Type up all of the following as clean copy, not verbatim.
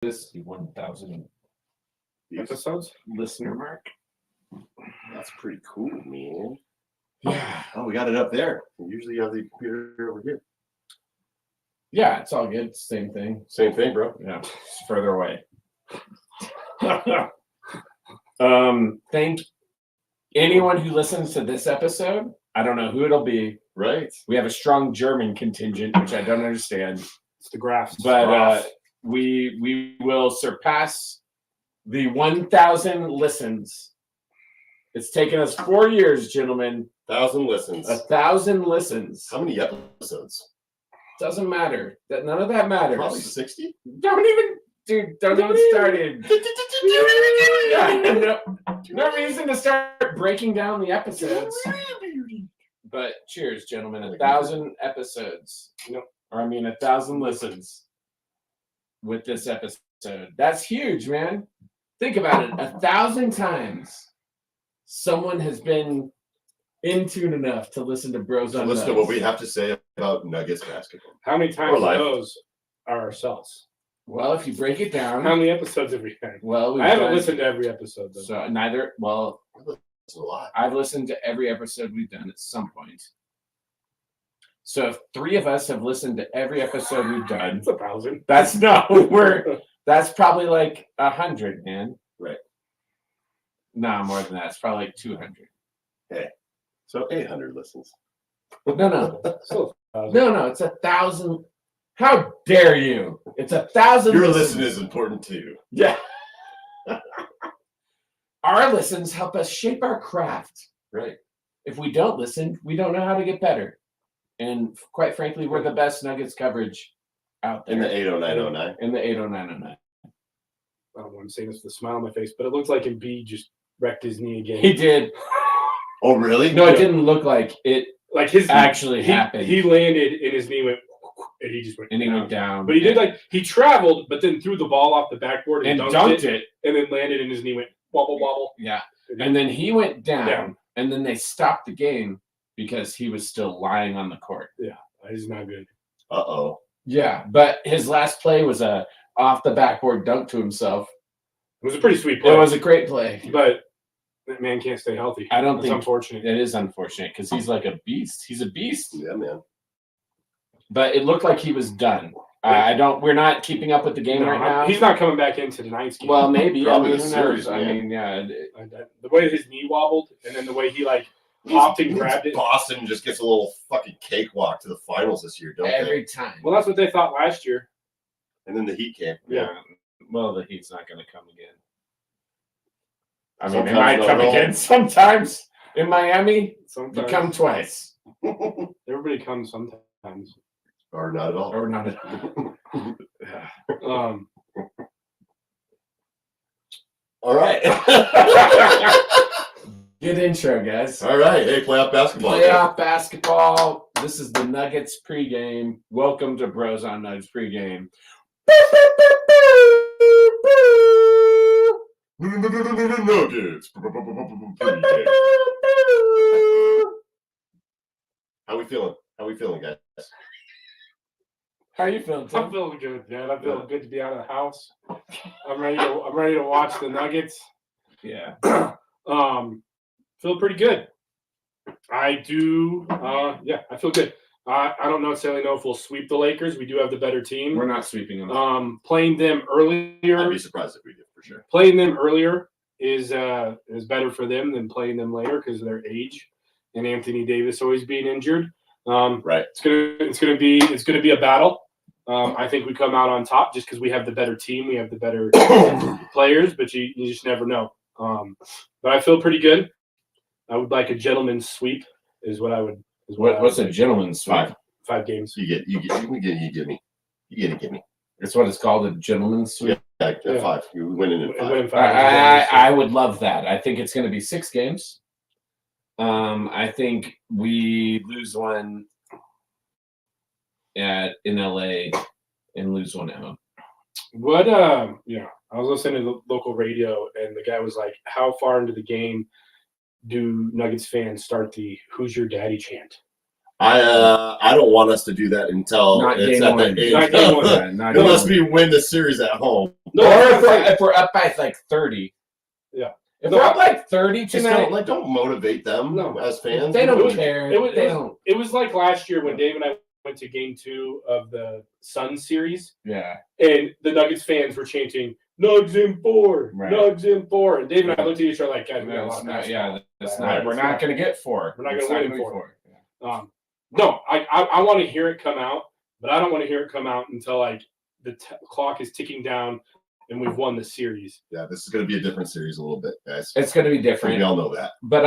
this the 1,000 episodes listener mark. That's pretty cool, man. Yeah. Oh, we got it up there. Usually you have the computer over here. Yeah, it's all good. Same thing. Same thing, bro. Yeah, it's further away. Thank anyone who listens to this episode. I don't know who it'll be. Right. We have a strong German contingent, which I don't understand. It's the graphs. But we will surpass the 1,000 listens. It's taken us 4 years, gentlemen. 1,000 listens. 1,000 listens. How many episodes? Doesn't matter. That none of that matters. Probably 60. Don't even start it. Yeah, no reason to start breaking down the episodes. But cheers, gentlemen. 1,000 episodes. Or 1,000 listens with this episode. That's huge, man. Think about it. 1,000 times someone has been in tune enough to listen to Bros on Listen to what we have to say about Nuggets basketball. How many times are those are ourselves? Well, if you break it down. How many episodes have we had? Well, I haven't listened to every episode, though. So neither. Well, that's a lot. I've listened to every episode we've done at some point. So if 3 of us have listened to every episode we've done, It's 1,000. That's probably like 100, man. Right. No, more than that. It's probably like 200. Hey, so 800 listens. No. Still 1,000. No, it's 1,000. How dare you? It's 1,000. Your listen is important too. Yeah. Our listens help us shape our craft. Right. If we don't listen, we don't know how to get better. And quite frankly, we're the best Nuggets coverage out there. In the 80909. In the 80909. I don't want to say this with a smile on my face, but it looks like Embiid just wrecked his knee again. He did. Oh, really? No, it didn't look like it Like his actually happened. He landed and his knee went, and he just went. And he went down. But he did he traveled, but then threw the ball off the backboard and dunked it, and then landed and his knee went wobble wobble. Yeah. And then he went down, and then they stopped the game because he was still lying on the court. Yeah, he's not good. Uh-oh. Yeah, but his last play was a off the backboard dunk to himself. It was a pretty sweet play. It was a great play. But that man can't stay healthy. I don't It's think unfortunate. It is unfortunate because he's like a beast. He's a beast. Yeah, man. But it looked like he was done. We're not keeping up with the game right now. He's not coming back into tonight's game. Well, maybe. Probably who the knows? series, I man. mean, yeah. The way his knee wobbled, and then the way he popped and grabbed it. Boston just gets a little fucking cakewalk to the finals this year, don't Every time. Well, that's what they thought last year. they? And then the Heat came. Yeah. Well, the Heat's not going to come again. I mean, Sometimes they might they'll come roll. again sometimes. In Miami, you Sometimes come twice. everybody comes sometimes. Or not at all. Or not. All right. Good intro, guys. All right. Hey, playoff basketball. Playoff basketball. This is the Nuggets pregame. Welcome to Bros on Nuggets pregame. Nuggets. How we feeling? How we feeling, guys? How you feeling, Tim? I'm feeling good, man. I'm feeling good to be out of the house. I'm ready to watch the Nuggets. Yeah. Feel pretty good. I do. I feel good. I don't necessarily know if we'll sweep the Lakers. We do have the better team. We're not sweeping them. Playing them earlier. I'd be surprised if we did, for sure. Playing them earlier is better for them than playing them later because of their age and Anthony Davis always being injured. Right. It's gonna be a battle. I think we come out on top just because we have the better team, we have the better players, but you just never know. But I feel pretty good. I would like a gentleman's sweep, is what I would. What's a gentleman's sweep? 5 games. You give me. It's what it's called, a gentleman's sweep. Yeah, 5. You win in 5. Win 5 I would love that. I think it's going to be 6 games. I think we lose one in LA and lose one at home. What? I was listening to the local radio, and the guy was like, "How far into the game do Nuggets fans start the 'Who's your daddy' chant?" I don't want us to do that until Not it's game at one. the Not end. game one. Yeah, not Unless game we win the series at home. No, or that's right. if we're up by like 30. Yeah. If No, we're up like 30 Just tonight, don't motivate them No. as fans. they It don't was- care. It was, They don't. it was like last year when Dave and I went to Game 2 of the Suns series, Yeah. and the Nuggets fans were chanting "Nugs in 4, Right. Nugs in 4," and Dave and I looked at each other like, "Guys, we got a lot That's of not, basketball." yeah, that's Right, not. We're it's not not. going to get 4. We're not It's gonna win be 4. No, I want to hear it come out, but I don't want to hear it come out until like the clock is ticking down and we've won the series. Yeah, this is going to be a different series a little bit, guys. It's going to be We different. all know that. But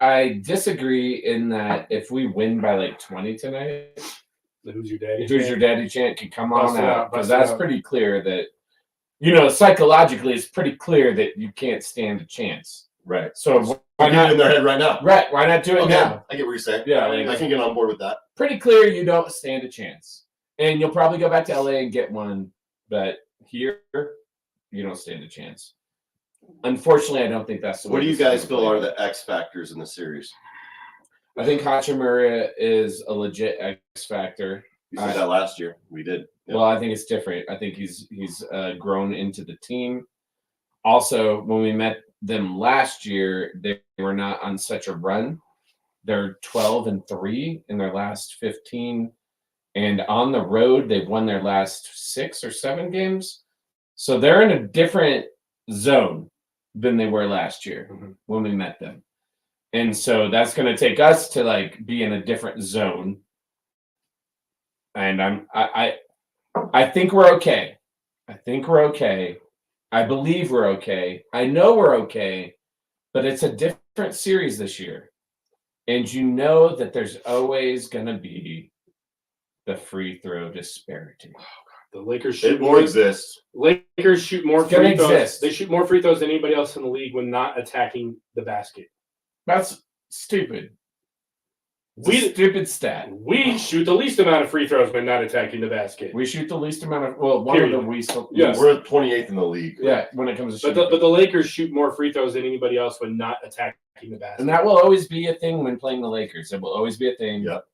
I disagree in that if we win by like 20 tonight, The Who's Your Daddy? Who's Your Daddy chant can come Bust on it out out, because bust it that's out. pretty clear that, psychologically it's pretty clear that you can't stand a chance. Right. So why I got it in not? their head right now. Right? Why not do it Okay, now? I get what you're saying. Yeah, I can get on board with that. Pretty clear you don't stand a chance, and you'll probably go back to LA and get one, but here you don't stand a chance. Unfortunately, I don't think that's the way. What do you this is guys gonna feel play. are the X factors in the series? I think Hachimura is a legit X factor. You said that last year. We did. Yeah. Well, I think it's different. I think he's grown into the team. Also, when we met them last year, they were not on such a run. They're 12-3 in their last 15, and on the road they've won their last 6 or 7 games. So they're in a different zone than they were last year when we met them. And so that's going to take us to like be in a different zone. And I think we're okay. I think we're okay. I believe we're okay. I know we're okay, but it's a different series this year. And you know that there's always going to be the free throw disparity. The Lakers It shoot will more. exist. Lakers shoot more It's gonna free throws. exist. They shoot more free throws than anybody else in the league when not attacking the basket. That's stupid. It's a We stupid stat. shoot the least amount of free throws when not attacking the basket. We shoot the least amount of one Period. of the least. Yes. We're 28th in the league. Yeah, when it comes to But shooting. the Lakers shoot more free throws than anybody else when not attacking the basket. And that will always be a thing when playing the Lakers. It will always be a thing. Yep.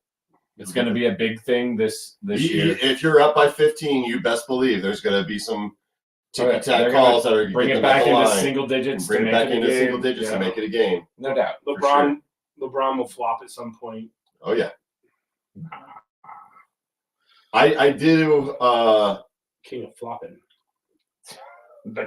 It's going to be a big thing this year. If you're up by 15, you best believe there's going to be some Oh, yeah. ticky They're tack gonna calls that are Bring get it them at back the into line single and digits. bring to it make back it a into game. single digits Yeah. to make it a game. No doubt. LeBron will flop at some point. Oh yeah. I do. King of flopping.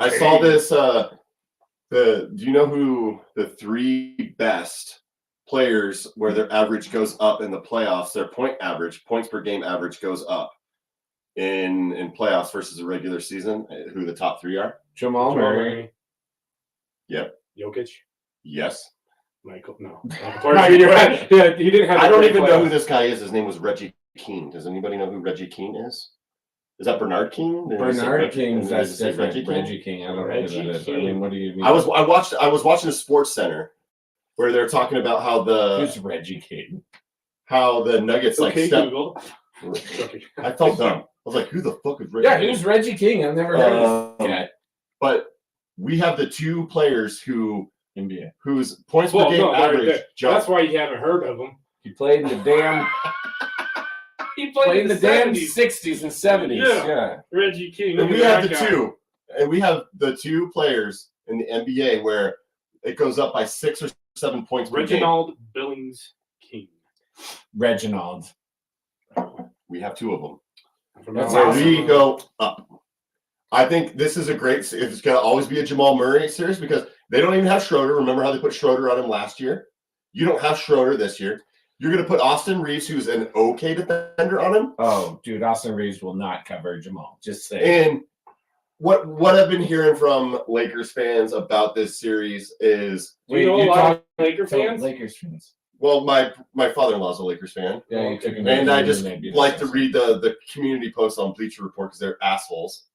I saw this. Do you know who the 3 best players where their average goes up in the playoffs? Their points per game average goes up in playoffs versus the regular season. Who the top 3 are? Jamal Murray. Yep. Jokic. Yes. Michael. No. Yeah, he didn't have. I a don't great even know who playoffs. this guy is. His name was Reggie Keane. Does anybody know who Reggie Keane is? Is that Bernard King? Did I say Bernard Reggie- King, did I that's say different. Reggie King? Reggie King. I don't know who Reggie that is. I King. mean, what do you mean? I was watching a Sports Center where they're talking about how Who's Reggie King? the Nuggets like Okay, step. Google. Okay. I felt dumb. I was like, who the fuck is Reggie? Yeah, King? who's Reggie King? I've never heard of this guy. But we have the 2 players NBA. whose points Well, per game no, average jump. that's why you haven't heard of him. He played in the damn. He played in the damn 70s. 60s and 70s. Yeah. Yeah. Reggie King. And we look at have that the guy. 2, and we have the 2 players in the NBA where it goes up by 6 or 7 points per game. Reginald Billings King. Reginald. We have 2 of them. From That's So LA. awesome. we go up. I think this is a great. It's going to always be a Jamal Murray series because they don't even have Schroeder. Remember how they put Schroeder on him last year? You don't have Schroeder this year. You're going to put Austin Reeves, who's an okay defender, on him. Oh, dude, Austin Reeves will not cover Jamal. Just say. And what I've been hearing from Lakers fans about this series is, Do you know a you lot talk of Laker to fans? Lakers fans. well, my father-in-law's a Lakers fan. Yeah, you took him. And I just Maybe like to read the community posts on Bleacher Report because they're assholes.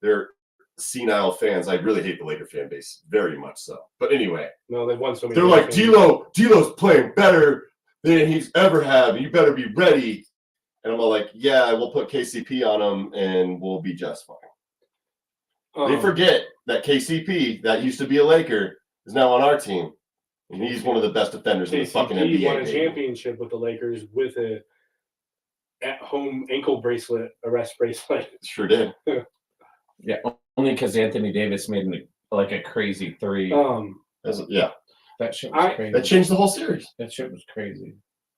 They're senile fans. I really hate the Laker fan base, very much so. But anyway, No, they've won so many. they're like, games. D'Lo's playing better than he's ever had. You better be ready. And I'm all like, yeah, we'll put KCP on him and we'll be just fine. They forget that KCP, that used to be a Laker, is now on our team. And he's one of the best defenders in the fucking KCP NBA. won a baby. championship with the Lakers with a at-home ankle bracelet, arrest bracelet. Sure did. Yeah, only because Anthony Davis made like a crazy three. Yeah, That shit was crazy. that changed the whole series. That shit was crazy.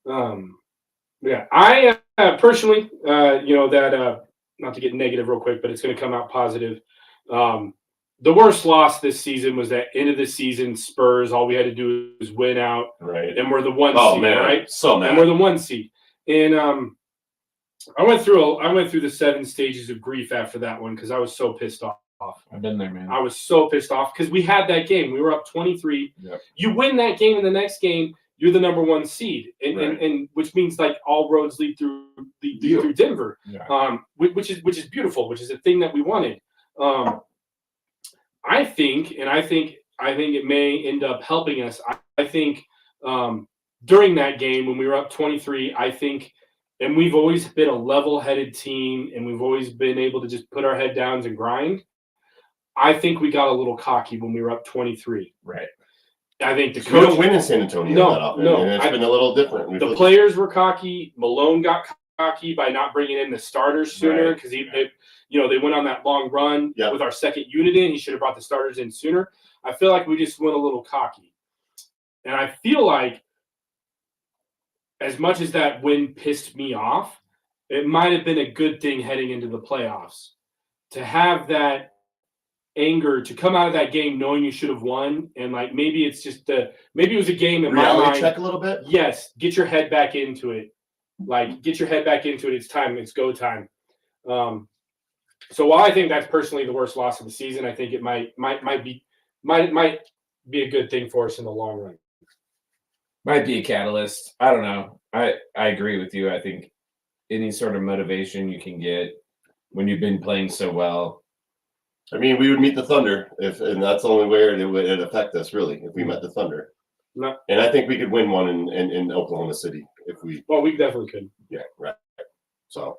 Yeah, I personally, that not to get negative real quick, but it's going to come out positive. The worst loss this season was that end of the season Spurs. All we had to do was win out, Right. and we're the one Oh seed, man, right? so mad. And we're the one seed. And I went through the 7 stages of grief after that one because I was so pissed off. I've been there, man. I was so pissed off because we had that game. We were up 23. Yep. You win that game, and the next game you're the number 1 seed, and, Right. and which means like all roads lead through Denver, Yeah. which is beautiful, which is a thing that we wanted. I think it may end up helping us. I think during that game when we were up 23, I think, and we've always been a level-headed team, and we've always been able to just put our head down and grind. I think we got a little cocky when we were up 23. Right. I think the We coach, don't win in San Antonio that often. no. And it's been a little different. the players were cocky. Malone got cocky by not bringing in the starters sooner because they went on that long run with our second unit in. He should have brought the starters in sooner. I feel like we just went a little cocky. And I feel like as much as that win pissed me off, it might have been a good thing heading into the playoffs to have that anger to come out of that game knowing you should have won, and like maybe it's just maybe it was a game in my mind. Check a little bit. Yes, get your head back into it. Like get your head back into it. It's time. It's go time. So while I think that's personally the worst loss of the season, I think it might be a good thing for us in the long run. Might be a catalyst. I don't know. I agree with you. I think any sort of motivation you can get when you've been playing so well. I mean, we would meet the Thunder, and that's the only way it would affect us, really, if we met the Thunder. No. And I think we could win one in Oklahoma City if we. Well, we definitely could. Yeah, right. So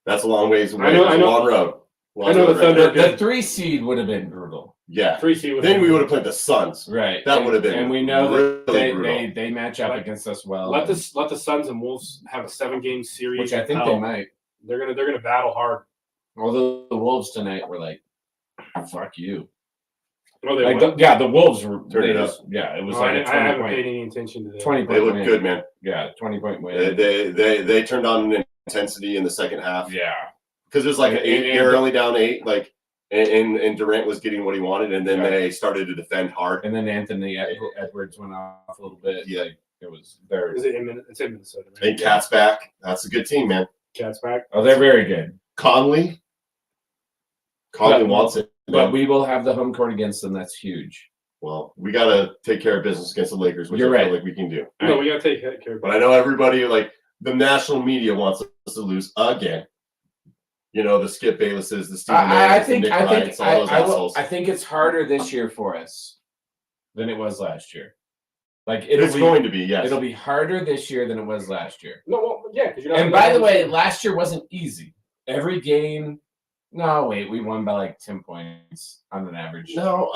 that's a long ways away. I know. A long road. I know the Thunder. The 3 seed would have been brutal. Yeah. 3 seed. Then we would have played the Suns. Right. That would have been. And we know really that they match up against us well. Let the Suns and Wolves have a 7-game series, which I think they might. They're gonna battle hard. Although the Wolves tonight were like, "Fuck you." Oh, they like the Wolves were. Turn it up. up. Yeah, it was I like haven't paid any attention to that. 20 They look good, man. Yeah, 20-point win. They turned on an intensity in the second half. Yeah, because it was like you're only down 8, like, and Durant was getting what he wanted, and then they started to defend hard. And then Anthony Edwards went off a little bit. Yeah, like, it was there. It's in Minnesota. Right? And Cat's back. That's a good team, man. Cat's back. Oh, they're very good. Conley wants it. But we will have the home court against them. That's huge. Well, we got to take care of business against the Lakers, which You're I right. feel like we can do. No, we got to take care of it. But I know everybody, like, the national media wants us to lose again. You know, the Skip Baylesses, the Stephen I A's, the Nick Wrights, all those assholes. I think it's harder this year for us than it was last year. Like It's going to be, yes. It'll be harder this year than it was last year. No, well, yeah, because you're not. And by the way, last year wasn't easy. Every game. No, wait, we won by like 10 points on an average. No,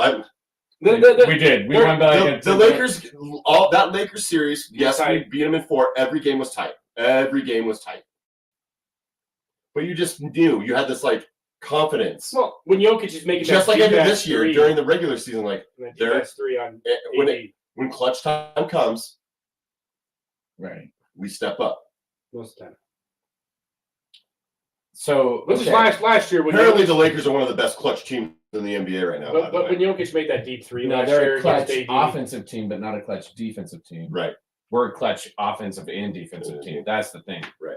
we did. We won by like the Lakers. All that Lakers series. Yes, tight. we beat them in 4. Every game was tight. Every game was tight. But you just knew you had this like confidence. Well, when Jokic is making Just that like I did deep-ass this year three, during the regular season, like that there- deep-ass 3 on when AD, when clutch time comes, Right. we step up. most of the time. So This is last year when Apparently, Jokic, the Lakers are one of the best clutch teams in the NBA right now. by but the when way. Jokic made that deep 3 no, last they're year a clutch against AD, offensive team, but not a clutch defensive team. Right. We're a clutch offensive and defensive team. That's the thing. Right.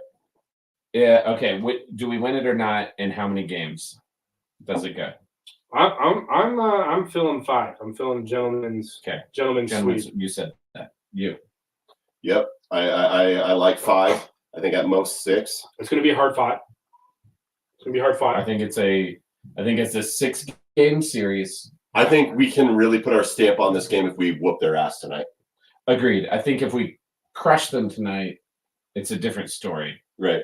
Yeah. Okay. Do we win it or not? And how many games does it go? I'm feeling 5. I'm feeling gentleman's Gentlemen, sweep. you said that. You. Yep. I like 5. I think at most 6. It's going to be a hard fought. It's going to be hard fought. I think it's a 6-game series. I think we can really put our stamp on this game if we whoop their ass tonight. Agreed. I think if we crush them tonight, it's a different story. Right.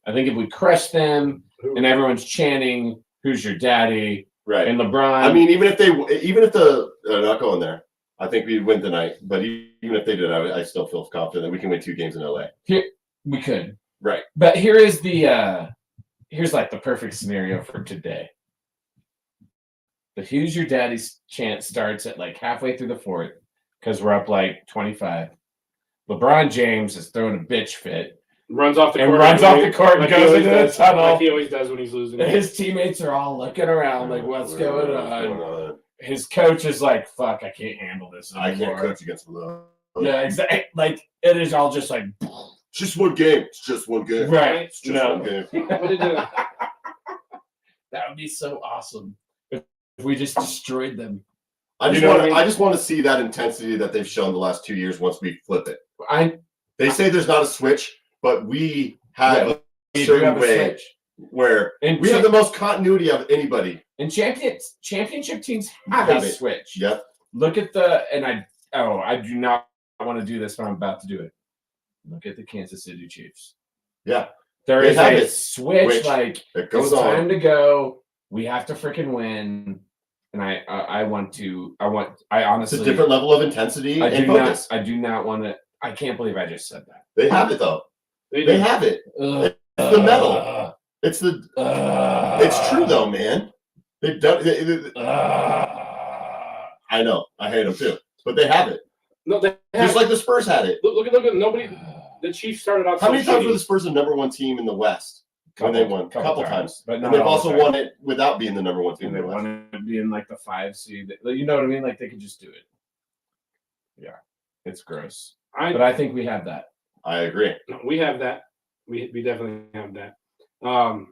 I think if we crush them and everyone's chanting, "Who's your daddy?" Right. and LeBron. I mean, even if they're not going there. I think we'd win tonight. But even if they did, I still feel confident that we can win 2 games in LA. We could. Right. But here is here's like the perfect scenario for today. The Who's Your Daddy's chant starts at like halfway through the fourth because we're up like 25. LeBron James is throwing a bitch fit. Runs off the And court. runs off the court and goes into the tunnel. Like he always does when he's losing. His teammates are all looking around like, what's going on? His coach is like, fuck, I can't handle this anymore. I can't coach against them. Yeah, exactly. Like, it is all just like... It's just one game. It's just one game. Right. It's just one game. That would be so awesome if we just destroyed them. I just want to see that intensity that they've shown the last 2 years once we flip it. They say there's not a switch, but we have a certain way where we have the most continuity of anybody. And championship teams have a switch. Yep. Look at I do not want to do this, but I'm about to do it. Look at the Kansas City Chiefs. Yeah. There is a switch like it goes it's on. Time to go. We have to freaking win. And I honestly, it's a different level of intensity and focus. I do not want to. I can't believe I just said that. They have it though. They have it. It's the metal. It's true though, man. They've done. I know. I hate them too, but they have it. No, they just like the Spurs had it. Look at nobody. The Chiefs started out. How many times were the Spurs the number one team in the West? When they won, a couple times. But they've also won it without being the number one team. They won it being like the 5 seed. You know what I mean? Like they could just do it. Yeah, it's gross. But I think we have that. I agree. We have that. We definitely have that. I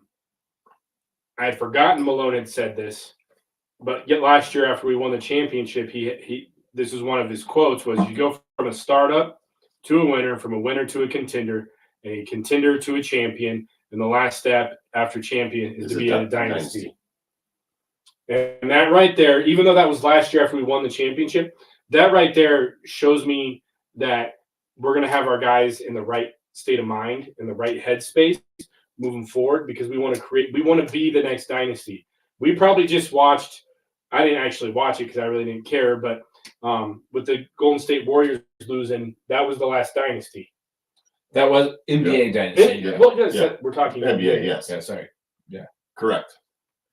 had forgotten Malone had said this, but yet last year after we won the championship, he this is one of his quotes was, "You go from a startup to a winner, from a winner to a contender to a champion." And the last step after champion is to be in a dynasty. And that right there, even though that was last year after we won the championship, that right there shows me that we're going to have our guys in the right state of mind, in the right headspace moving forward, because we want to be the next dynasty. We probably just watched, I didn't actually watch it because I really didn't care, but with the Golden State Warriors losing, that was the last dynasty. That was NBA dynasty. We're talking NBA. Yes. Yeah. Sorry. Yeah. Correct.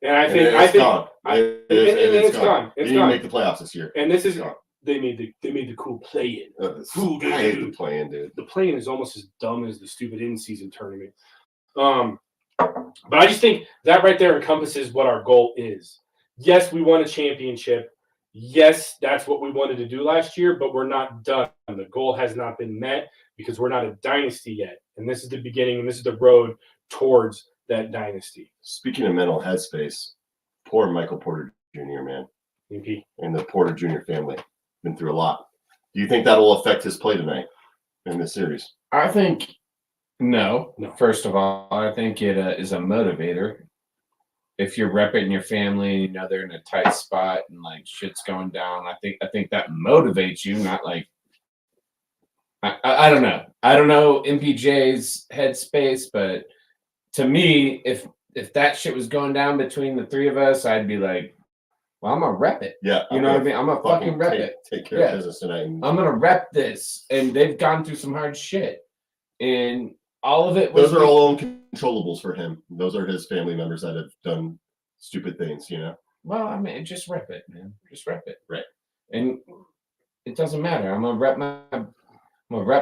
And I think it's gone. It's gone. They didn't make the playoffs this year. And this is gone. They made the cool play-in. I hate the play-in, dude. The play-in is almost as dumb as the stupid in-season tournament. But I just think that right there encompasses what our goal is. Yes, we won a championship. Yes, that's what we wanted to do last year, but we're not done. The goal has not been met because we're not a dynasty yet. And this is the beginning, and this is the road towards that dynasty. Speaking of mental headspace, poor Michael Porter Jr., man. MP. And the Porter Jr. family. Been through a lot. Do you think that'll affect his play tonight in this series? I think no. First of all, I think it is a motivator. If you're repping your family, you know they're in a tight spot and like shit's going down, I think that motivates you, not like I don't know. I don't know MPJ's headspace, but to me, if that shit was going down between the three of us, I'd be like, well, I'm gonna rep it. Yeah. You know what I mean? I'm gonna fucking rep it. Take care of business tonight. I'm gonna rep this. And they've gone through some hard shit. And all of it was those are all uncontrollables for him. Those are his family members that have done stupid things, you know. Well, I mean, just rep it, man. Just rep it. Right. And it doesn't matter. I'm gonna rep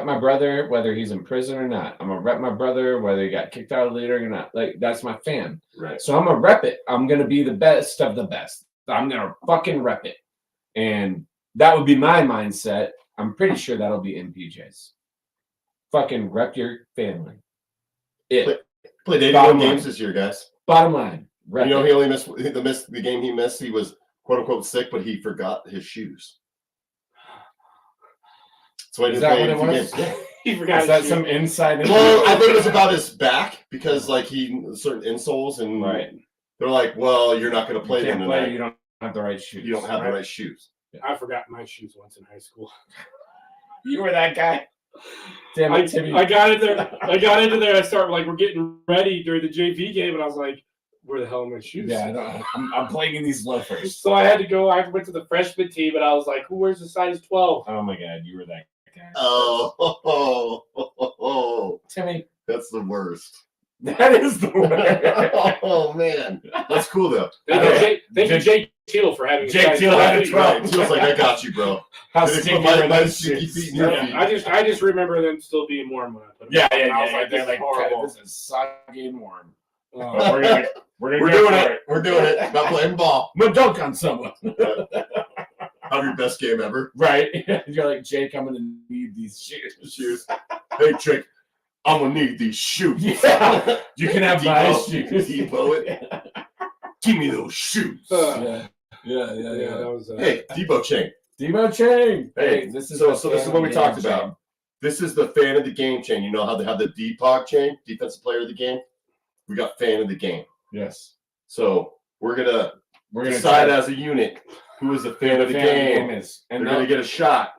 my brother, whether he's in prison or not. I'm gonna rep my brother, whether he got kicked out of the league or not. Like, that's my fam. Right. So I'm gonna rep it. I'm gonna be the best of the best. I'm gonna fucking rep it. And that would be my mindset. I'm pretty sure that'll be MPJ's. Fucking rep your family. Played 81 games this year, guys. Bottom line. You know, he only missed the game he missed. He was quote unquote sick, but he forgot his shoes. So is that what it was? He forgot. Is that some inside? Well, I think it was about his back because like he certain insoles and they're like, well, you're not going to play them tonight. You don't have the right shoes. You don't have the right shoes. Yeah. I forgot my shoes once in high school. You were that guy. Damn it, Timmy. I got into there. I started like we're getting ready during the JV game, and I was like, where the hell are my shoes? Yeah, I don't, I'm playing in these loafers. So I had to go. I went to the freshman team, and I was like, "Who wears a size 12?" Oh my god, you were that guy. Oh, Timmy, that's the worst. that is the word. Oh man, that's cool though. Thank you, Jake Teal, for having Jake a size Teal 12. had a 12. Right, feels like I got you, bro. How Did it sticky put my- were my those sticky shoes? feet in your Yeah. feet? I just remember them still being warm when I put them Yeah, on. yeah, And I was yeah. like, They're this like is horrible. this is soggy and warm. Oh, We're gonna We're go doing for it. We're doing it. Not playing ball. I'm gonna dunk on someone. Have your best game ever. Right? You're like, Jake, I'm gonna need these shoes. Shoes. Hey, Jake, I'm gonna need these shoes. Yeah. You can have my Depot. shoes. Depot it. Give me those shoes. Yeah. Yeah, yeah, that was. Hey, Depot chain. Demo chain. Hey, this is so the this is fan what we of talked the game about. chain. This is the fan of the game chain. You know how they have the DPOG chain, defensive player of the game? We got fan of the game. Yes. So we're gonna We're gonna decide try as a unit who is the fan who of the fan game. is. They're And gonna they'll- get a shot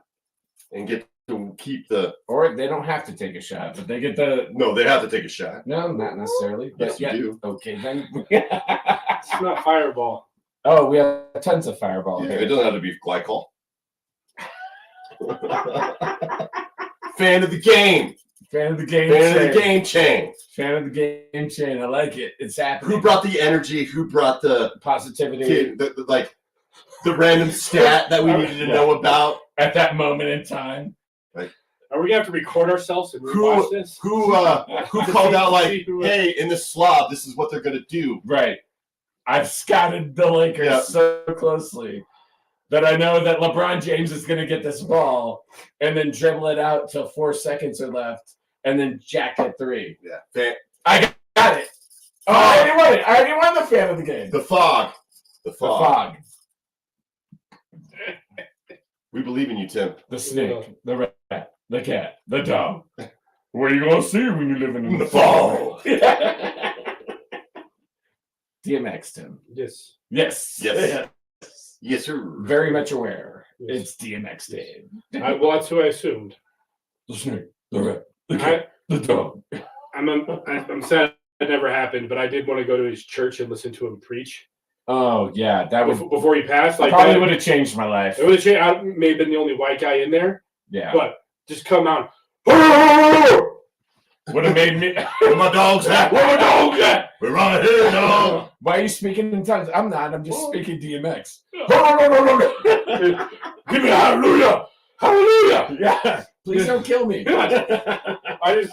and get to keep the. or they don't have to take a shot, but they get the No, they have to take a shot. no, not necessarily. But Yes, you yeah. do. Okay, then. It's not Fireball. Oh, we have tons of fireball Yeah, here. it doesn't have to be glycol. Fan of the game. Fan of the game Fan chain. of the game chain. Fan of the game chain. I like it. It's happening. Who brought the energy? Who brought the positivity like the random stat that we needed to know about? at that moment in time? Are we gonna have to record ourselves and Who- rewatch this? Who called out like, hey, in the slob, this is what they're gonna do. Right. I've scouted the Lakers Yeah. so closely that I know that LeBron James is going to get this ball and then dribble it out till 4 seconds are left and then jack it three. Yeah. I got it. Oh, I already won it. I already won the fan of the game. The fog. The The fog. fog, We believe in you, Tim. the snake, the rat, the cat, the dog. What are you going to see when you're living in the fog? DMX, Tim. Yes. Yes. Yes. Yes, sir. Very much aware. Yes. It's DMX Dave. Well, that's who I assumed. The snake, the rat, the cat, the dog. I'm sad it never happened, but I did want to go to his church and listen to him preach Oh yeah, that would before he passed. Like probably that, would have changed my life. it would have changed. I may have been the only white guy in there, Yeah, but just come out. would have made me. Where my dogs at? Where my dogs at? We're right here, dog. Why are you speaking in tongues? I'm not. I'm just speaking DMX. Give me a hallelujah, hallelujah. Yeah, please don't kill me. I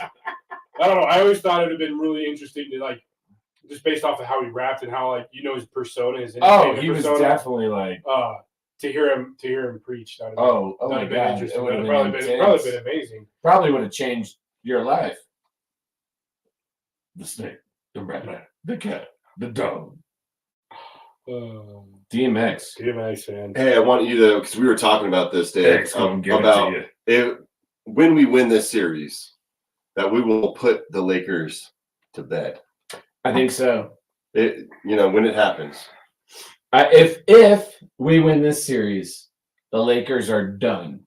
don't know. I always thought it would have been really interesting to like, just based off of how he rapped and how like his persona, his Oh, entertainment he was persona, definitely like, to hear him preach. That oh would my have been god, interesting. it would That have would been probably intense. been amazing. Probably would have changed your life. The snake, the rat, the cat, the dog. DMX. DMX, man. Hey, I want you to, because we were talking about this, Dave, X gonna give it about to you. if when we win this series, that we will put the Lakers to bed. I think so. When it happens. If we win this series, the Lakers are done.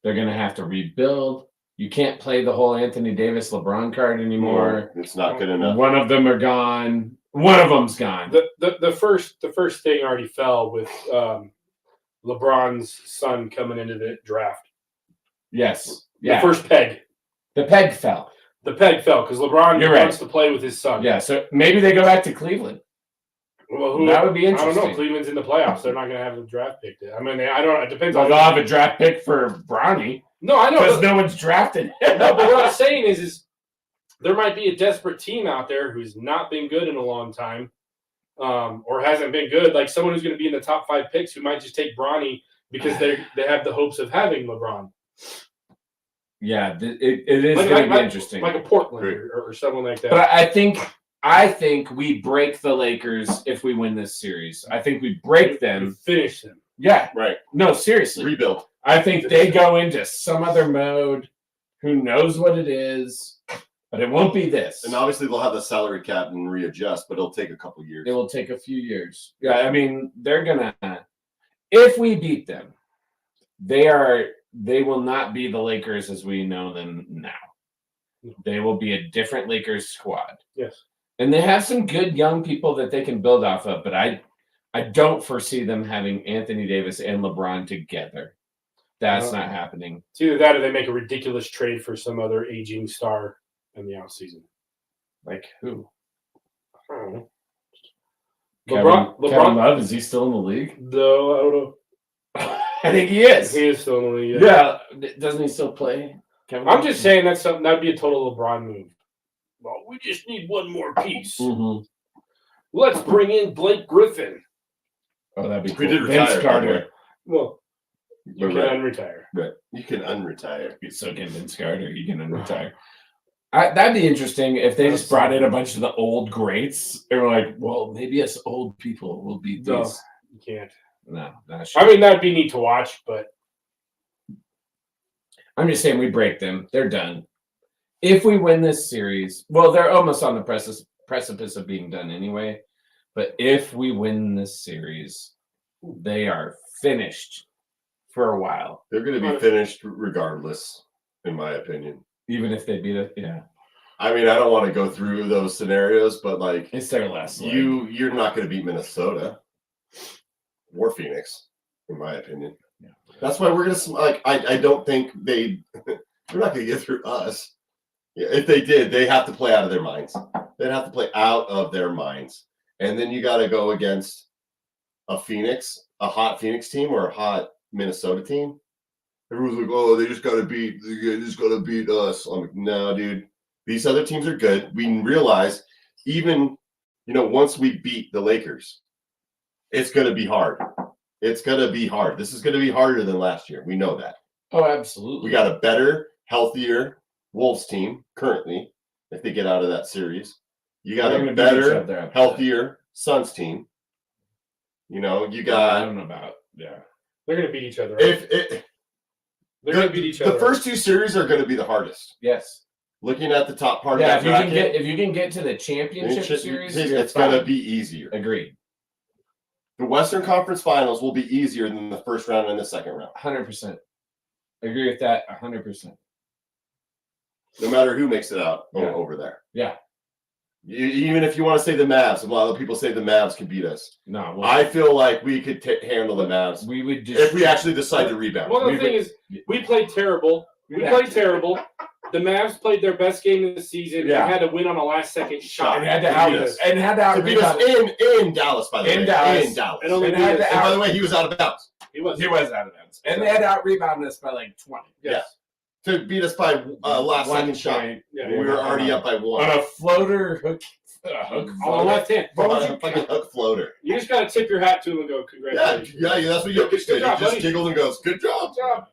They're gonna have to rebuild. You can't play the whole Anthony Davis LeBron card anymore. It's not good enough. One of them are gone. One of them's gone. The first thing already fell with LeBron's son coming into the draft. Yes. Yeah. The first peg. The peg fell. The peg fell because LeBron You're right. wants to play with his son. Yeah. So maybe they go back to Cleveland. Well, That would be I don't interesting. know. Cleveland's in the playoffs. They're not going to have the draft pick. I mean, I don't. It depends Well, on. they'll have a draft pick for Bronny No, I know. because But, no one's drafted. no, but what I'm saying is there might be a desperate team out there who's not been good in a long time, or hasn't been good. Like someone who's going to be in the top 5 picks who might just take Bronny because they have the hopes of having LeBron, Yeah, it is Like- going to like- be interesting. like a Portland Great. or someone like that. But I think we break the Lakers if we win this series. I think we break them. Finish them. Yeah. Right. No, seriously. Rebuild. I think they go into some other mode. Who knows what it is? But it won't be this. And obviously they'll have the salary cap and readjust, but it'll take a couple years. It will take a few years. Yeah, I mean, they're gonna. If we beat them, they will not be the Lakers as we know them now. They will be a different Lakers squad. Yes. And they have some good young people that they can build off of, but I don't foresee them having Anthony Davis and LeBron together. That's not happening. It's either that or they make a ridiculous trade for some other aging star in the offseason. Like who? I don't know. Kevin Love, is he still in the league? No, I don't know. I think he is. He is still in the league. Yeah. Doesn't he still play? I'm just saying that's something that'd be a total LeBron move. Well, we just need one more piece. Mm-hmm. Let's bring in Blake Griffin. Oh, that'd be We cool. did retire, by the way. Well, you can unretire. Right. You can unretire. So can Vince Carter. You can unretire. That'd be interesting if they just brought in a bunch of the old greats and were like, well, maybe us old people will beat these. No, you can't. No, not sure. I mean, that'd be neat to watch, but I'm just saying we break them. They're done. If we win this series, well, they're almost on the precipice of being done anyway. But if we win this series, they are finished for a while. They're going to be finished regardless, in my opinion. Even if they beat it, yeah. I mean, I don't want to go through those scenarios, but like it's their last leg. You're not going to beat Minnesota or Phoenix, in my opinion. Yeah. That's why we're going to like. I don't think they're not going to get through us. If they did, they have to play out of their minds. They'd have to play out of their minds, and then you got to go against a hot Phoenix team or a hot Minnesota team. Everyone's like, "Oh, they just got to beat us." I'm like, "No, dude. These other teams are good. We realize even, once we beat the Lakers, it's going to be hard. It's going to be hard. This is going to be harder than last year. We know that. Oh, absolutely. We got a better, healthier Wolves team currently if they get out of that series. You got a better, healthier Suns team. You got. I don't know about. Yeah. They're going to beat each other. They're going to beat each other. The first two series are going to be the hardest. Yes. Looking at the top part of that bracket, if you can get to the championship series, it's going to be easier. Agreed. The Western Conference Finals will be easier than the first round and the second round. 100%. Agree with that 100%. No matter who makes it out over there. Yeah. Even if you want to say the Mavs, a lot of people say the Mavs can beat us. No. I feel like we could handle the Mavs. We would just if we actually decide to rebound. Well, the thing is, we played terrible. We played terrible. The Mavs played their best game of the season. Yeah. And had to win on a last-second shot. And had to out us. And had to out beat us in Dallas, by the way. In Dallas. And by the way, he was out of bounds. He was out of bounds. And they had to out-rebound us by like 20. Yes. Yeah. To beat us by last-second shot. Yeah, we were already up by one. On a floater hook. On the left hand. Fucking hook floater. You just got to tip your hat to him and go, congratulations. Yeah, that's what Jokic did. He just giggled and goes, good job. Good job.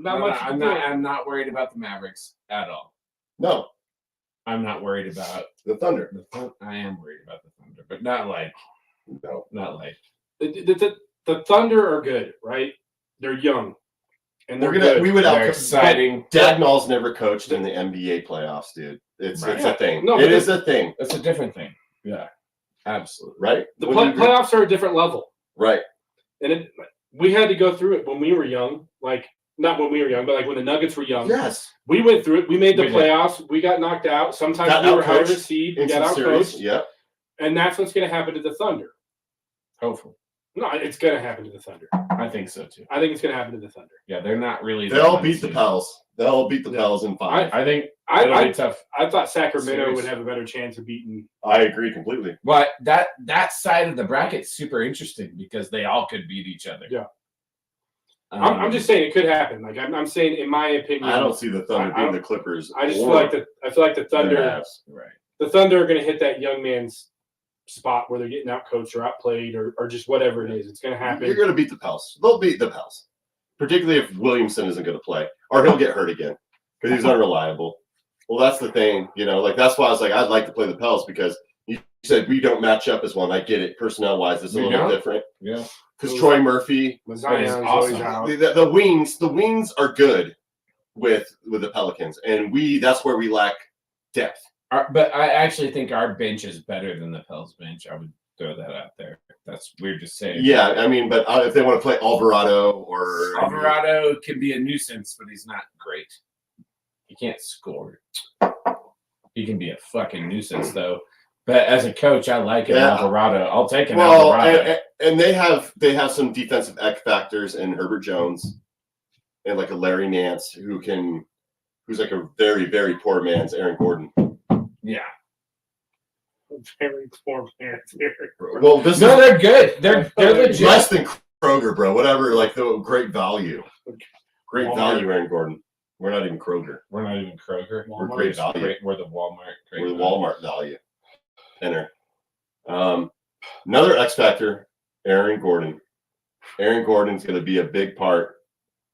I'm not worried about the Mavericks at all. No. I'm not worried about the Thunder. I am worried about the Thunder, but not like the Thunder are good, right? They're young. And they're exciting. Dagnall's never coached in the NBA playoffs, dude. It's a thing. No, it is a thing. It's a different thing. Yeah. Absolutely. Right? The playoffs are a different level. Right. And we had to go through it when we were young. Like, not when we were young, but like when the Nuggets were young. Yes. We went through it. We made the playoffs. We got knocked out. Sometimes we were higher seed. We got outcoached. Yeah. And that's what's going to happen to the Thunder. Hopefully. No, it's going to happen to the Thunder. I think so too. I think it's going to happen to the Thunder. Yeah, they're not really. They'll beat the Pels. They'll beat the Pels in 5. I think it'll be tough. I thought Sacramento would have a better chance of beating. I agree completely. But that side of the bracket's super interesting because they all could beat each other. Yeah. I'm just saying it could happen. Like I'm saying, in my opinion, I don't see the Thunder beating the Clippers. I just feel like the Thunder. Right. The Thunder are going to hit that young man's spot where they're getting outcoached or outplayed or just whatever it is. It's going to happen. You're going to beat the Pels. They'll beat the Pels, particularly if Williamson isn't going to play or he'll get hurt again because he's unreliable. Well, that's the thing, that's why I was like, I'd like to play the Pels because you said we don't match up as one. I get it. Personnel wise, it's a little different. Yeah. Because Troy Murphy is awesome. The wings are good with the Pelicans, and that's where we lack depth. But I actually think our bench is better than the Pels bench. I would throw that out there. That's weird to say. Yeah, I mean, but if they want to play Alvarado can be a nuisance, but he's not great. He can't score. He can be a fucking nuisance though. But as a coach, I like an Yeah. Alvarado. I'll take an Well, Alvarado. and they have some defensive X factors in Herbert Jones and like a Larry Nance who's like a very, very poor man's Aaron Gordon. Yeah. Very poor parents here. Well, this No, is they're good. They're legit. less than Kroger, bro. Whatever, like the great value. Great Walmart. value, Aaron Gordon. We're not even Kroger. We're not even Kroger. We're great value. We're the Walmart. Great We're the value. Walmart value. Enter. Another X factor, Aaron Gordon. Aaron Gordon's going to be a big part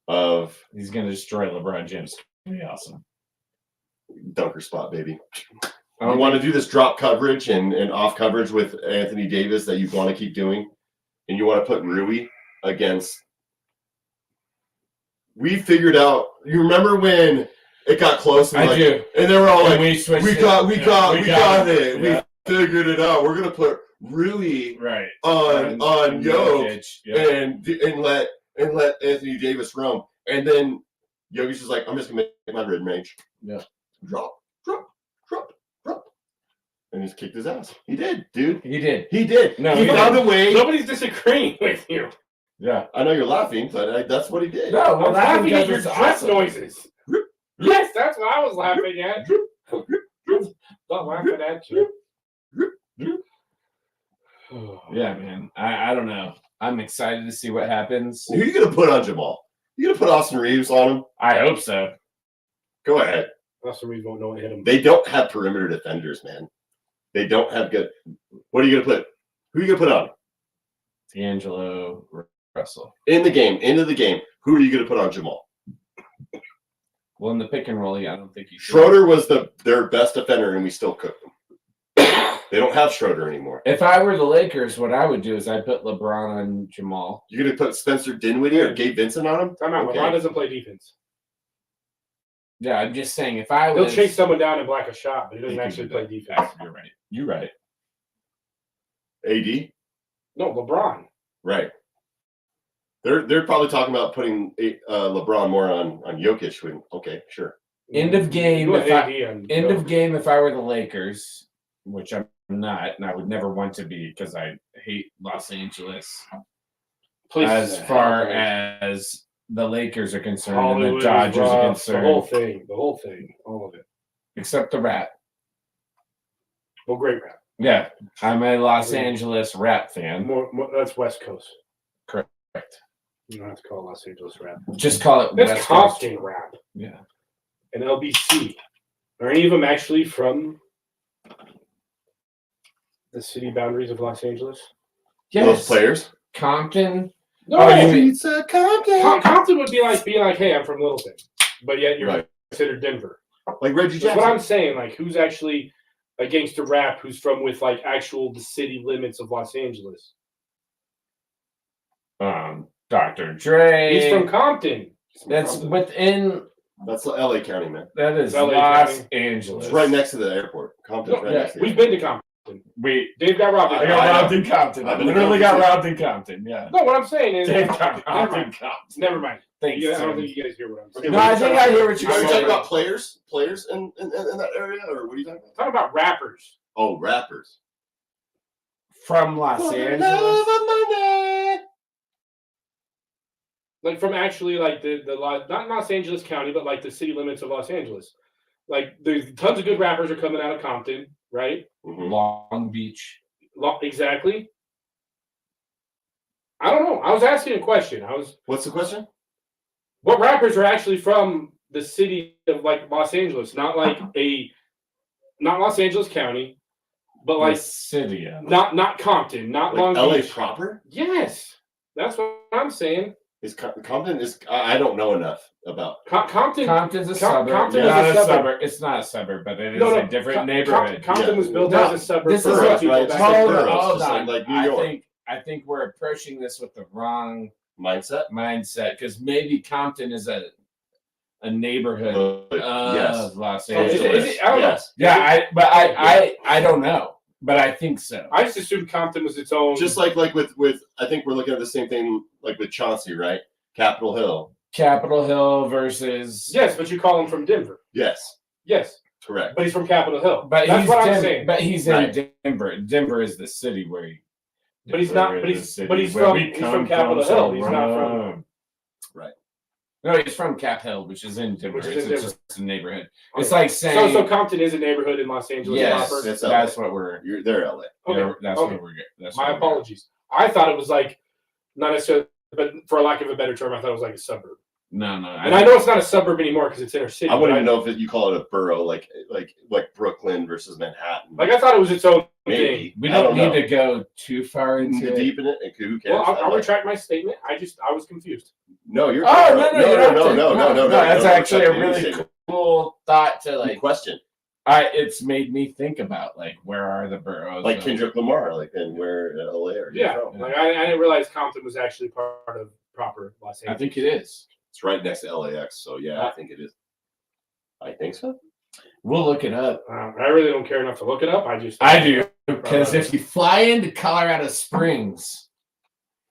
of He's gonna destroy LeBron James. It's gonna be awesome. dunker spot, baby. Oh, You want to do this drop coverage and off coverage with Anthony Davis that you want to keep doing, and you want to put Rui against. We figured out. You remember when it got close? And I do. And they were all And like, we switched "We it. got Yeah, it. Yeah. We figured it out. We're gonna put Rui Right. on Jokic Yeah. and let Anthony Davis roam." And then Jokic is like, "I'm just gonna make my mid range. Yeah. Drop. And he's kicked his ass. He did, dude. He did. He did. No, he he found a way. Nobody's disagreeing with you. Yeah. I know you're laughing, but that's what he did. No, I'm well, laughing at because your it's dress awesome. noises. Yes, that's what I was laughing at. Not laughing at you. Yeah, man. I don't know. I'm excited to see what happens. Who are you gonna put on Jamal? You gonna put Austin Reeves on him? I hope so. Go ahead. Austin Reeves won't know what hit him. They don't have perimeter defenders, man. They don't have good. What are you gonna put? Who are you gonna put on D'Angelo Russell. in the game? Into the game. Who are you gonna put on Jamal? Well, in the pick and roll, I don't think you should. Schroeder was their best defender, and we still cooked them. They don't have Schroeder anymore. If I were the Lakers, what I would do is I'd put LeBron on Jamal. You're gonna put Spencer Dinwiddie or Gabe Vincent on him? Time out. Okay. LeBron doesn't play defense. Yeah, I'm just saying if I He'll was chase someone down and block a shot, but he doesn't He can actually do play that. defense. You're right. You're right. AD, No, LeBron. right? They're probably talking about putting LeBron more on Jokic. Okay, sure. End of game. You If put I, AD on end of Jokic. game. If I were the Lakers, which I'm not, and I would never want to be because I hate Los Angeles. Please, As far as the Lakers are concerned and Hollywood the is Dodgers are rough, the whole concerned, thing, all of it. except the Rat. Well, great rap. Yeah, I'm a Los Agreed. Angeles Rat fan. More, that's West Coast. Correct. You don't have to call it Los Angeles rap. Just call it That's West Coast. Compton rap Yeah. and LBC. Are any of them actually from the city boundaries of Los Angeles? Those Yes. players. Compton. No, Oh, you mean- Pizza Compton. Compton would be like being like, "Hey, I'm from Littleton," but yet you're Right. considered Denver. Like Reggie That's what I'm Jackson. saying. Like, who's actually a gangster rap? Who's from with like actual the city limits of Los Angeles? Dr. Dre. He's from Compton. That's within. That's LA County, man. That is LA Los County. Angeles. It's right next to the airport. Compton's No, right yeah, next to the We've airport. been to Compton. We. Dave got robbed. I in got Compton. robbed in Compton. I I've been to literally Compton, got too. robbed in Compton. Yeah. No, what I'm saying is, Dave got never robbed in mind. Compton. Never mind. Thanks. I don't Tim. think you guys hear what I'm saying. Okay, No, what are I you think talking I hear about? what you're Are you saying. talking about players in that area, or what are you talking about? Talking about rappers. Oh, rappers. From Los For the Angeles. love of money. Like from actually like the not Los Angeles County, but like the city limits of Los Angeles. Like there's tons of good rappers are coming out of Compton, right? Mhm. Long Beach. Exactly. I don't know. I was asking a question. What's the question? What rappers are actually from the city of like Los Angeles, not Los Angeles County, but like The city. of- not Compton, not Like Long LA Beach. proper? Yes, that's what I'm saying. Is Compton is? I don't know enough about. Compton. Compton's a suburb. Compton Not is a a suburb. suburb. It's not a suburb, but it is No, no, a different Com- neighborhood. Compton Yeah. was built No, as a suburb. this for is white what- people right, back hold then. boroughs, Hold just on. like New York. I think we're approaching this with the wrong Mindset. mindset because maybe Compton is a neighborhood of Yes. Los Oh, Angeles. is it? I don't know. Yes. Yeah, I don't know, but I think so. I just assumed Compton was its own. Just like with I think we're looking at the same thing like with Chauncey, right? Capitol Hill. Capitol Hill versus yes, but you call them from Denver. Yes. Yes. Correct. But he's from Capitol Hill. But That's he's what I'm saying. But he's Right. in Denver. Denver is the city where he. But he's not. Denver But is he's the city but he's where from we he's come from Capitol so Hill. He's not from. wrong. Right. No, he's from Cap Hill, which is in Denver. Which is It's in Denver. just a neighborhood. Okay. It's like saying. So Compton is a neighborhood in Los Angeles Yes, proper. That's that's LA. what we're. You're there, LA. Okay. Yeah, that's Okay. what we're. That's My what we're- apologies. I thought it was like not necessarily, but for lack of a better term, I thought it was like a suburb. No. And I know it's not a suburb anymore because it's inner city. I wouldn't but even know if you call it a borough, like Brooklyn versus Manhattan. Like I thought it was its own thing. Maybe We I don't know. need to go too far into Too it. deep in it. And who cares? Well, I'll I like- retract my statement. I was confused. No, you're. Oh no! You don't have to- no. That's no, actually a no, really no, cool thought to like like. question. It's made me think about like where are the boroughs? Like of- Kendrick Lamar, like and where LA are you Yeah, from? like I didn't realize Compton was actually part of proper Los I Angeles. think it is. It's right next to LAX, so yeah, I think it is. I think so. We'll look it up. I really don't care enough to look it up. I do because if you fly into Colorado Springs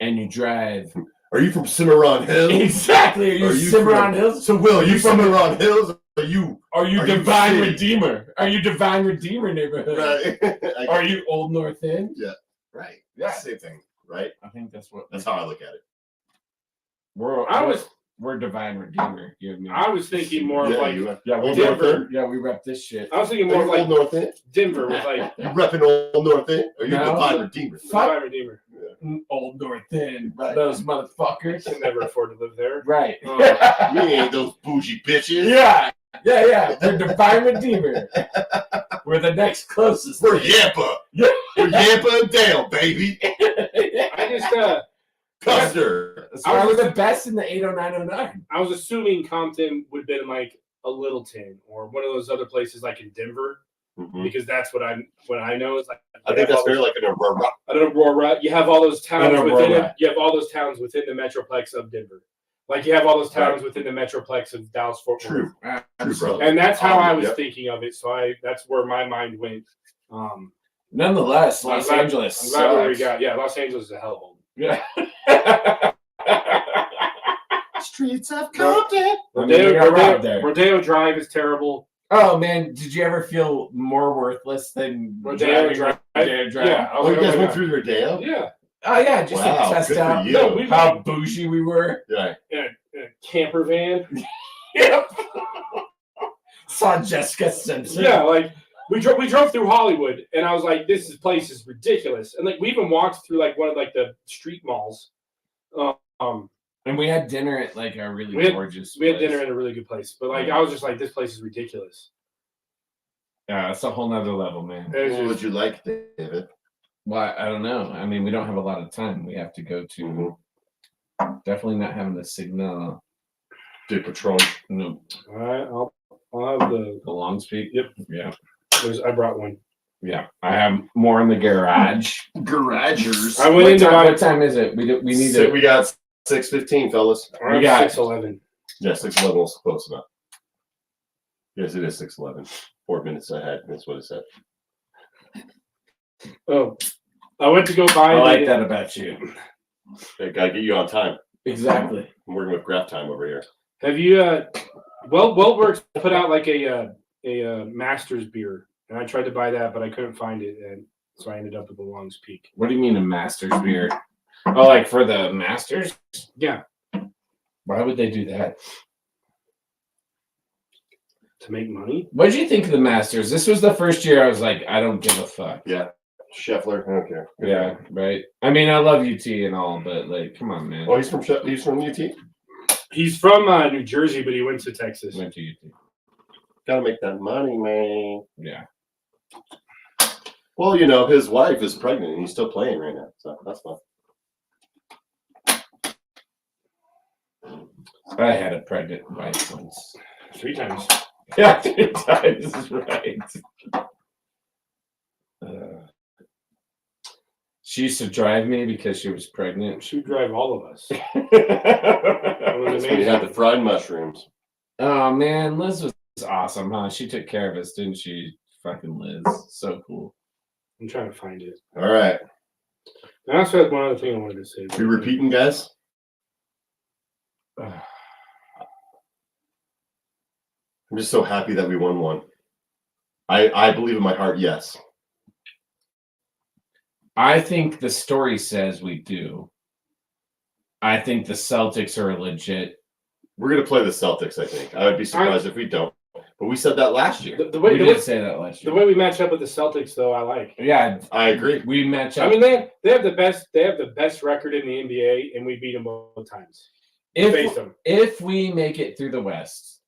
and you drive Are you from Cimarron Hills? exactly, are you Cimarron Hills? So Will, you from Cimarron Hills? Are you Are you Are you Divine city? Redeemer? Are you Divine Redeemer neighborhood? right? Are you Old North End? Right. Yeah. Same thing. Right. I think that's what That's how I look at it. we're Divine Redeemer. You and me. I was thinking more of Yeah, like you yeah, we Old Denver. North End. yeah, we rep this shit. I was thinking Are more you of Old like North End? Denver with like You repping Old North End? Are you No. Divine Redeemer? Fuck. Divine Redeemer. Old North End. Right. Those motherfuckers. Can never afford to live there. Right. Oh. We ain't those bougie bitches. Yeah. We're Divine Redeemer. We're the next closest. We're Yampa. Yeah. We're Yampa and Dale, baby. I just Custer. That's why we're the best in the 80909. I was assuming Compton would have been like a Littleton or one of those other places like in Denver Mhm. because that's what I know is like. I think that's very like an Aurora. An Aurora. You have all those towns An within Aurora. it. You have all those towns within the metroplex of Denver. Like you have all those towns within the metroplex of Dallas Fort Worth. True. True, brother. And that's how I was Yep. thinking of it. So that's where my mind went. Nonetheless, I'm Los glad- Angeles. I'm glad where we sucks. got. Yeah, Los Angeles is a hellhole. Yeah. Streets of Compton. I mean, we got robbed there. Rodeo Drive is terrible. Oh man, did you ever feel more worthless than Rodeo driving Drive. Rodeo Drive? Yeah. I Oh, was you like, guys my went God. through Rodeo? Yeah. Oh yeah, just Wow, to test good for out you. No, we how bougie we were. Yeah. in a camper van. Yep. Saw Jessica Simpson. Yeah, like we drove through Hollywood, and I was like, "This place is ridiculous." And like we even walked through like one of like the street malls. And we had dinner at like a really We had- gorgeous. We had place. dinner at a really good place, but like I was just like, "This place is ridiculous." Yeah, it's a whole nother level, man. It was What would just- you like, David? Well, I don't know. I mean, we don't have a lot of time. We have to go to. Definitely not having the signal. Do Patron. No, All right, I'll have the long speak. Yep. Yeah. I brought one. Yeah. I have more in the garage. Garagers. I went into What time is it? We need So to. we got 6:15, fellas. We got- 6:11. Yeah, 6:11 was close enough. Yes, it is 6:11. 4 minutes ahead. That's what it said. Oh, I went to go buy. I like that about you. I gotta get you on time. Exactly. I'm working with graph time over here. Have you? WellWorks put out like a Master's beer, and I tried to buy that, but I couldn't find it, and so I ended up with the Longs Peak. What do you mean a master's beer? Oh, like for the masters? Yeah, Why would they do that? to make money. What did you think of the masters? This was the first year I was like, I don't give a fuck. Yeah. Scheffler. I don't care. Yeah, right. I mean, I love UT and all, but like, come on, man. Oh, he's from UT? He's from New Jersey, but he went to Texas. Went to UT. Gotta make that money, man. Yeah. Well, you know, his wife is pregnant and he's still playing right now. So that's fun. I had a pregnant wife once. 3 times. Yeah, 3 times, right. She used to drive me because she was pregnant. She would drive all of us. It was That's when you amazing. had the fried mushrooms. Oh man, Liz was awesome, huh? She took care of us, didn't she? Fucking Liz. So cool. I'm trying to find it. All right. I also had one other thing I wanted to say. We repeating, guys? I'm just so happy that we won one. I believe in my heart, yes. I think the story says we do. I think the Celtics are legit. We're gonna play the Celtics. I think. I would be surprised if we don't. But we said that last year. We did say that last year. The way we match up with the Celtics, though, I like. Yeah, I agree. we match up. I mean, they have the best record in the NBA, and we beat them both times. If we make it through the West,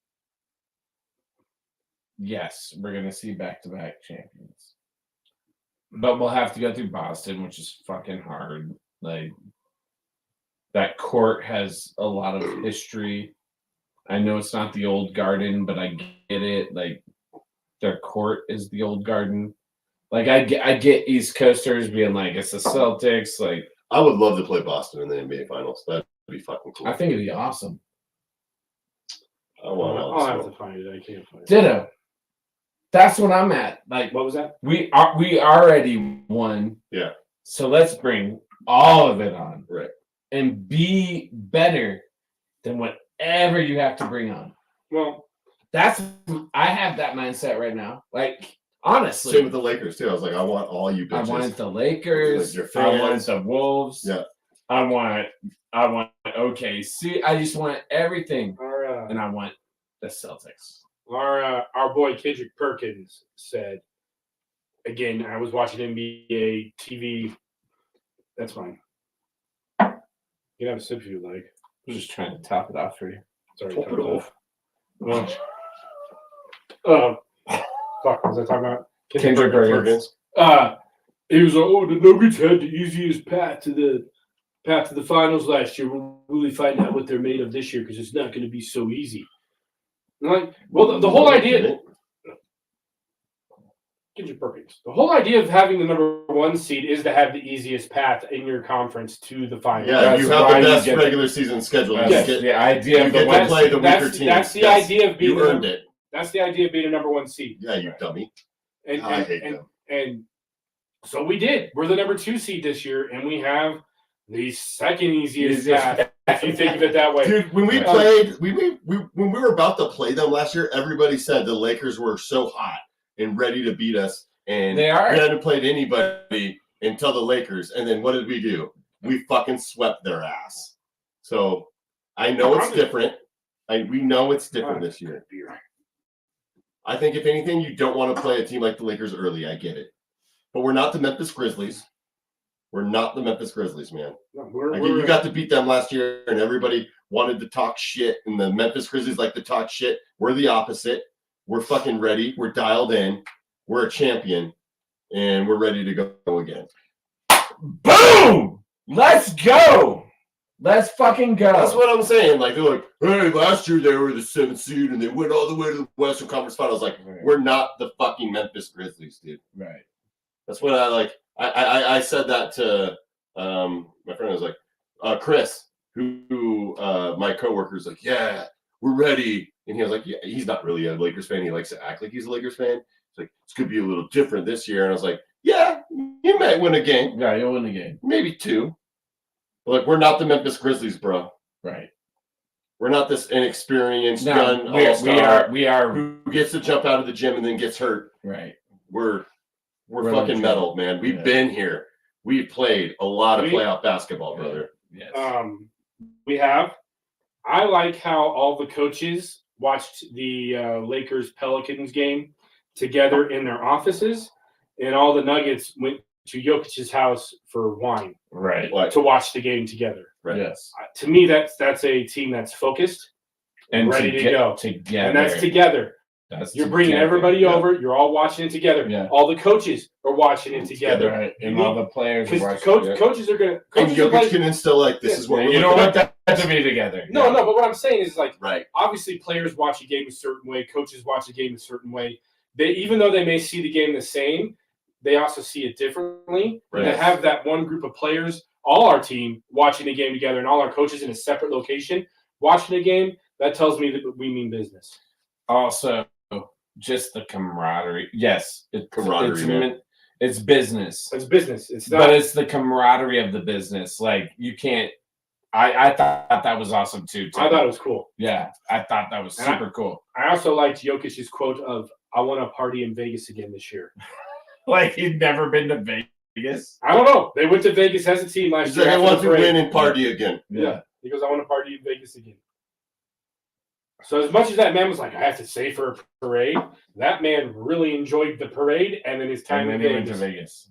yes, we're gonna see back-to-back champions. But we'll have to go through Boston, which is fucking hard. Like, that court has a lot of history. I know it's not the old Garden, but I get it. Like, their court is the old Garden. Like, I get East Coasters being like, it's the Celtics. Like, I would love to play Boston in the NBA Finals. That'd be fucking cool. I think it'd be awesome. I'll have to find it. I can't find it. Ditto. That's what I'm at. Like, What was that? we already won. Yeah. So let's bring all of it on. Right. And be better than whatever you have to bring on. Well, I have that mindset right now. Like, honestly. Same with the Lakers too. I was like, I want all you I bitches. wanted the Lakers. Like your I want fans. the Wolves. Yeah. I want OKC. I just want everything. And I want the Celtics. Our boy Kendrick Perkins said, again, I was watching NBA TV. That's fine. You can have a sip if you like. I'm just trying to top it off for you. Sorry, Top it off. Well, fuck, what was I talking about? Kendrick Perkins. He was like, the Nuggets had the easiest path to the finals last year. We'll really find out what they're made of this year because it's not going to be so easy. I'm like, well, the whole idea. Kendrick Perkins. The whole idea of having the number 1 seed is to have the easiest path in your conference to the finals. Yeah, That's you have why the you best get- regular season schedule. You That's get, the idea you of get the to West. play the weaker teams. That's the Yes. idea of being. You earned it. That's the idea of being a number 1 seed. Yeah, you dummy. And I hate them. And so we did. We're the number 2 seed this year, and we have the second easiest path. If you think of it that way, Dude, when we played, when we were about to play them last year, everybody said the Lakers were so hot and ready to beat us, and They are. we hadn't played anybody until the Lakers. And then what did we do? We fucking swept their ass. So I know it's different. We know it's different this year. I think if anything, you don't want to play a team like the Lakers early. I get it, but we're not the Memphis Grizzlies. We're not the Memphis Grizzlies, man. You got to beat them last year, and everybody wanted to talk shit, and the Memphis Grizzlies like to talk shit. We're the opposite. We're fucking ready. We're dialed in. We're a champion, and we're ready to go again. Boom! Let's go! Let's fucking go. That's what I'm saying. Like, they're like, hey, last year they were the 7th seed, and they went all the way to the Western Conference Finals. Like, Right. we're not the fucking Memphis Grizzlies, dude. Right. That's what I like. I said that to my friend. I was like, Chris, who my coworker is like, yeah, we're ready. And he was like, yeah, he's not really a Lakers fan. He likes to act like he's a Lakers fan. It's like, it's going to be a little different this year. And I was like, yeah, you might win a game. Yeah, you'll win the game. Maybe 2. But like, we're not the Memphis Grizzlies, bro. Right. We're not this inexperienced No, young we all-star are who gets to jump out of the gym and then gets hurt. right. We're We're fucking legit. metal, man. We've Yeah. been here. We've played a lot of playoff basketball, brother. Yes. we have. I like how all the coaches watched the Lakers Pelicans game together in their offices, and all the Nuggets went to Jokic's house for wine Right. Like, to watch the game together. right. Yes. To me, that's a team that's focused and ready to go. Together. And that's together. That's You're bringing together. everybody Yeah. over. You're all watching it together. Yeah. All the coaches are watching it together. Right. And all the players. Because are watching it. coaches are going to. And Coaches are Jokic like, can instill like, this Yeah. is what Yeah, we're you don't looking want at. that to be together. no, but what I'm saying is like, Right. obviously players watch a game a certain way. Coaches watch a game a certain way. They, even though they may see the game the same, they also see it differently. Right. And to have that one group of players, all our team watching the game together, and all our coaches in a separate location watching the game, that tells me that we mean business. Also, just the camaraderie. Yes, Camaraderie, man. It's business, It's business. It's not. but it's the camaraderie of the business. Like, you can't. I thought that was awesome too. I thought it was cool. Yeah, I thought that was And super cool. I also liked Jokic's quote of, I want to party in Vegas again this year. Like he'd never been to Vegas. I don't know. They went to Vegas as a team last He's year. like, I after want the to parade. win and party again. Yeah. He goes, I want to party in Vegas again. So as much as that man was like, I have to stay for a parade, that man really enjoyed the parade and then his time And in then he went to Vegas. Vegas.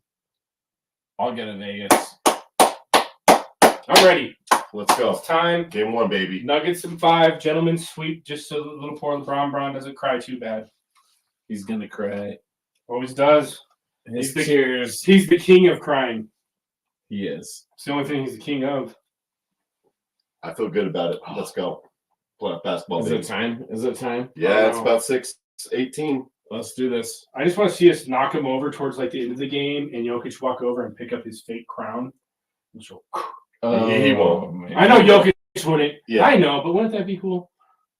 I'll get to Vegas. I'm ready. Let's go. It's time. Game 1, baby. Nuggets in 5. Gentlemen sweep just so the little poor LeBron Brown doesn't cry too bad. He's gonna cry. Always does. His the- tears. He's the king of crying. He is. It's the only thing he's the king of. I feel good about it. Let's go. Playoff basketball. Is baby. it time? Is it time? Yeah, it's Oh. about 6:18. Let's do this. I just want to see us knock him over towards like the end of the game and Jokic walk over and pick up his fake crown. And so- He won't. Man. I know Jokic wouldn't. Yeah. I know, but wouldn't that be cool?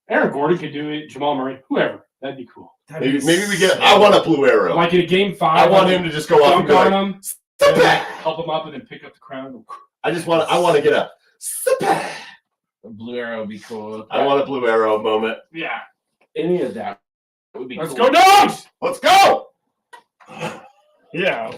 Aaron Gordon could do it. Jamal Murray, whoever. That'd be cool. That'd Maybe be we get. so- I want a blue arrow. Like in a game 5, I want him to just go off and dunk be on like, him, "Stop and, like, it!" help him up, and then pick up the crown. I want to get a. "Stop it!" A blue arrow would be cool. I want a blue arrow moment. Yeah. Any of that would be Let's cool. go, Dogs! Let's go. Yeah.